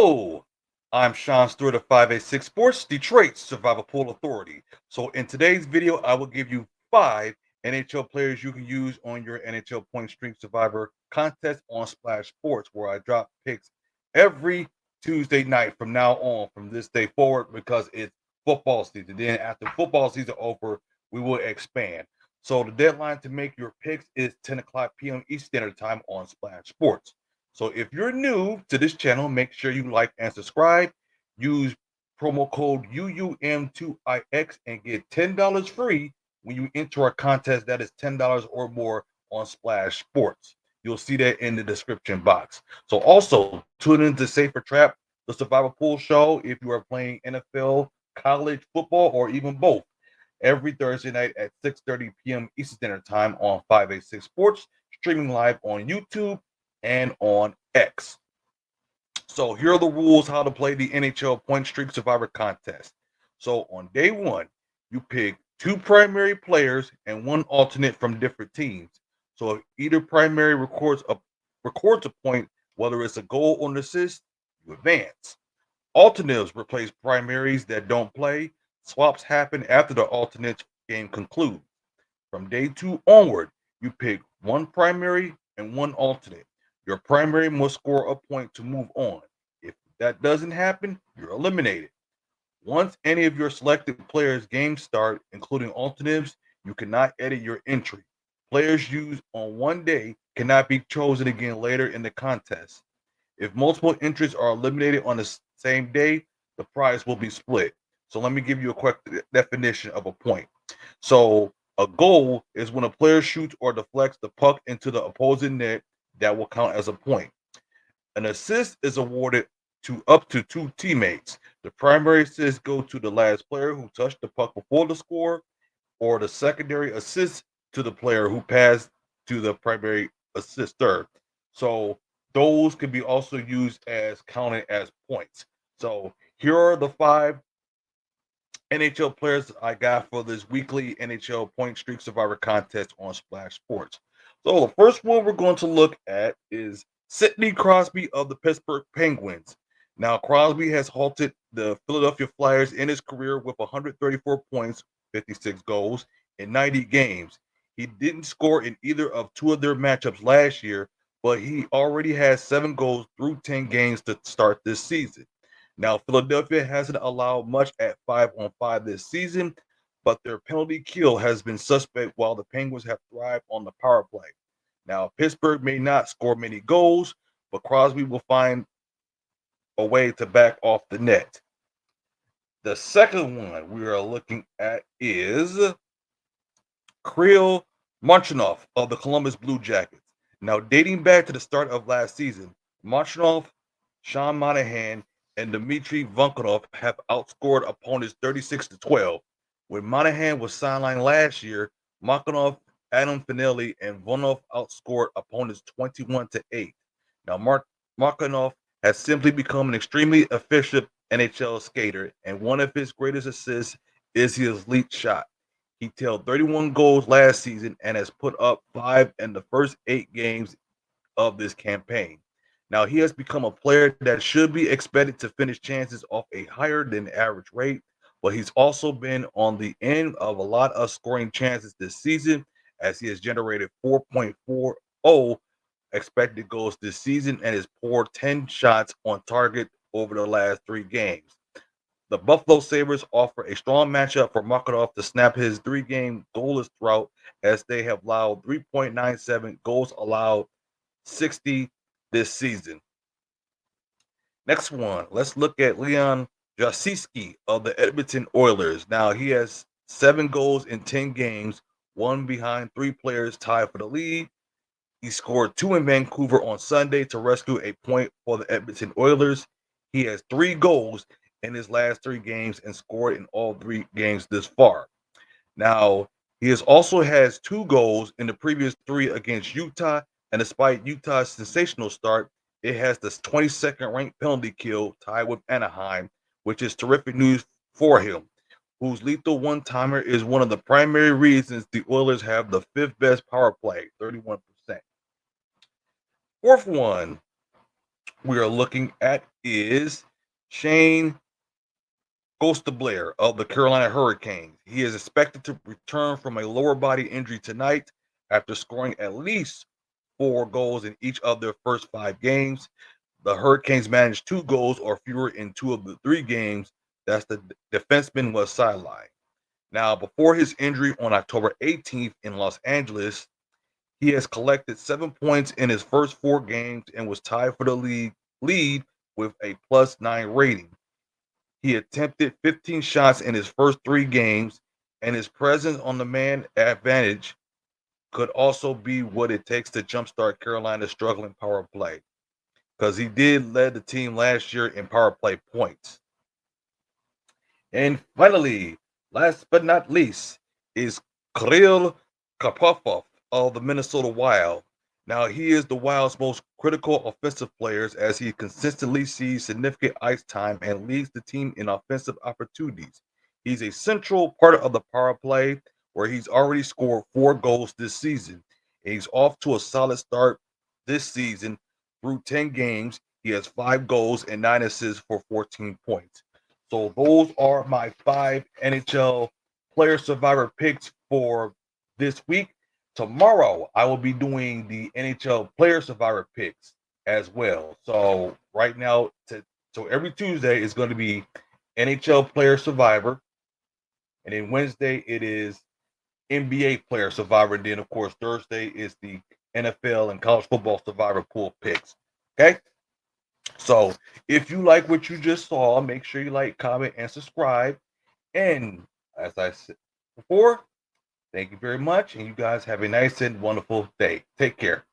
Hello, I'm Shawn Stewart of 586 Sports, Detroit's Survival Pool Authority. So, in today's video, I will give you 5 NHL players you can use on your NHL Point Streak Survivor contest on Splash Sports, where I drop picks every Tuesday night from now on, from this day forward, because it's football season. Then, after football season over, we will expand. So, the deadline to make your picks is 10 o'clock p.m. Eastern Standard Time on Splash Sports. So if you're new to this channel, make sure you like and subscribe. Use promo code UUM2IX and get $10 free when you enter a contest that is $10 or more on Splash Sports. You'll see that in the description box. So also tune into Safer Trap, the Survival Pool show, if you are playing NFL, college football, or even both, every Thursday night at 6:30 p.m. Eastern Standard Time on 586 Sports, streaming live on YouTube and on X. So here are the rules how to play the NHL Point Streak Survivor contest. So on day one, you pick 2 primary players and 1 alternate from different teams. So if either primary records a point, whether it's a goal or an assist, you advance. Alternates replace primaries that don't play. Swaps happen after the alternates game concludes. From day two onward, you pick 1 primary and 1 alternate. Your primary must score a point to move on. If that doesn't happen, you're eliminated. Once any of your selected players' games start, including alternates, you cannot edit your entry. Players used on one day cannot be chosen again later in the contest. If multiple entries are eliminated on the same day, the prize will be split. So let me give you a quick definition of a point. So a goal is when a player shoots or deflects the puck into the opposing net that will count as a point. An assist is awarded to up to 2 teammates. The primary assists go to the last player who touched the puck before the score, or the secondary assist to the player who passed to the primary assister. So those can be also used as counted as points. So here are the 5 NHL players I got for this weekly NHL Point Streak Survivor contest on Splash Sports. So the first one we're going to look at is Sidney Crosby of the Pittsburgh Penguins. Now Crosby has halted the Philadelphia Flyers in his career with 134 points, 56 goals in 90 games. He didn't score in either of 2 of their matchups last year, but he already has 7 goals through 10 games to start this season. Now, Philadelphia hasn't allowed much at 5-on-5 this season, but their penalty kill has been suspect while the Penguins have thrived on the power play. Now, Pittsburgh may not score many goals, but Crosby will find a way to back off the net. The second one we are looking at is Kirill Marchanov of the Columbus Blue Jackets. Now, dating back to the start of last season, Marchanov, Sean Monahan, and Dmitry Vonkunov have outscored opponents 36 to 12. When Monahan was sidelined last year, Marchanov, Adam Finelli, and Vonov outscored opponents 21 to 8. Now, Marchanov has simply become an extremely efficient NHL skater, and one of his greatest assists is his elite shot. He totaled 31 goals last season and has put up 5 in the first 8 games of this campaign. Now, he has become a player that should be expected to finish chances off a higher than average rate, but he's also been on the end of a lot of scoring chances this season as he has generated 4.40 expected goals this season and has poured 10 shots on target over the last 3 games. The Buffalo Sabres offer a strong matchup for Markov to snap his 3 game goalless drought as they have allowed 3.97 goals allowed 60 this season. Next one, let's look at Leon Jasiski of the Edmonton Oilers. Now he has 7 goals in 10 games, one behind 3 players tied for the lead. He scored 2 in Vancouver on Sunday to rescue a point for the Edmonton Oilers. He has 3 goals in his last 3 games and scored in all 3 games this far. Now, he has 2 goals in the previous 3 against Utah, and despite Utah's sensational start, it has the 22nd ranked penalty kill tied with Anaheim, which is terrific news for him, whose lethal one timer is one of the primary reasons the Oilers have the 5th best power play, 31%. Fourth one, we are looking at is Shane Blair of the Carolina Hurricanes. He is expected to return from a lower body injury tonight after scoring at least 4 goals in each of their first 5 games. The Hurricanes managed 2 goals or fewer in 2 of the 3 games. That's the defenseman was sidelined. Now, before his injury on October 18th in Los Angeles, he has collected 7 points in his first 4 games and was tied for the league lead with a +9 rating. He attempted 15 shots in his first 3 games, and his presence on the man advantage could also be what it takes to jumpstart Carolina's struggling power play, because he did lead the team last year in power play points. And finally, last but not least, is Kirill Kaprizov of the Minnesota Wild. Now, he is the Wild's most critical offensive player as he consistently sees significant ice time and leads the team in offensive opportunities. He's a central part of the power play where he's already scored 4 goals this season. And he's off to a solid start this season. Through 10 games, he has 5 goals and 9 assists for 14 points. So those are my 5 NHL player survivor picks for this week. Tomorrow I will be doing the NHL player survivor picks as well. So right now, so every Tuesday is going to be NHL player survivor, and then Wednesday it is NBA player survivor, and then of course Thursday is the NFL and college football survivor pool picks. Okay. So if you like what you just saw, make sure you like, comment, and subscribe. And as I said before, thank you very much. And you guys have a nice and wonderful day. Take care.